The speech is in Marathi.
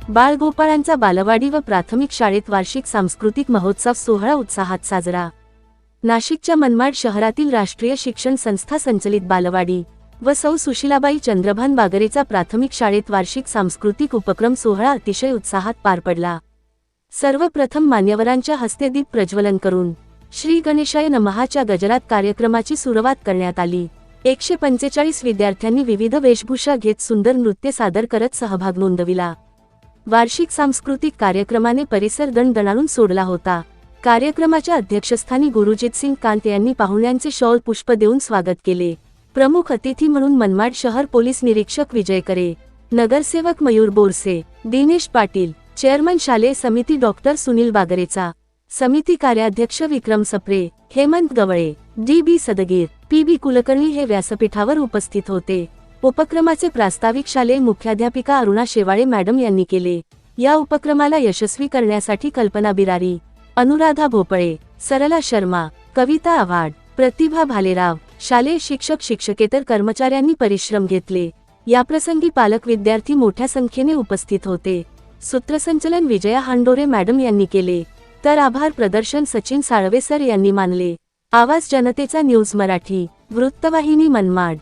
बाळगोपाळांचा बालवाडी व प्राथमिक शाळेत वार्षिक सांस्कृतिक महोत्सव सोहळा उत्साहात साजरा। नाशिकच्या मनमाड शहरातील राष्ट्रीय शिक्षण संस्था संचलित बालवाडी व सौ सुशीलाबाई चंद्रभान बागरेचा प्राथमिक शाळेत वार्षिक सांस्कृतिक उपक्रम सोहळा अतिशय उत्साहात पार पडला। सर्वप्रथम मान्यवरांच्या हस्ते दीप प्रज्वलन करून श्री गणेशाय नमःच्या गजरात कार्यक्रमाची सुरुवात करण्यात आली। 145 विद्यार्थ्यांनी विविध वेशभूषा घेत सुंदर नृत्य सादर करत सहभाग नोंदविला। वार्षिक सांस्कृतिक कार्यक्रमाने परिसर दणदणाणून सोडला होता। कार्यक्रमाच्या अध्यक्षस्थानी गुरुजीतसिंग कांत यांनी पाहुण्यांचे शॉल पुष्प देऊन स्वागत केले। प्रमुख अतिथी म्हणून मनमाड शहर पोलीस निरीक्षक विजय करे, नगरसेवक मयूर बोरसे, दिनेश पाटील, चेअरमन शालेय समिती डॉक्टर सुनील बागरेचा, समिती कार्याध्यक्ष विक्रम सप्रे, हेमंत गवळे, डी.बी. सदगीर, पी.बी. कुलकर्णी हे व्यासपीठावर उपस्थित होते। उपक्रमाचे प्रास्ताविक शालेय मुख्याध्यापिका अरुणा शेवाळे मॅडम यांनी केले। या उपक्रमाला यशस्वी करण्यासाठी कल्पना बिरारी, अनुराधा भोपळे, सरला शर्मा, कविता आव्हाड, प्रतिभा भालेराव, शालेय शिक्षक शिक्षकेतर कर्मचाऱ्यांनी परिश्रम घेतले। याप्रसंगी पालक विद्यार्थी मोठ्या संख्येने उपस्थित होते। सूत्रसंचलन विजया हांडोरे मॅडम यांनी केले, तर आभार प्रदर्शन सचिन साळवे सर यांनी मानले। आवाज जनतेचा न्यूज मराठी, वृत्तवाहिनी मनमाड।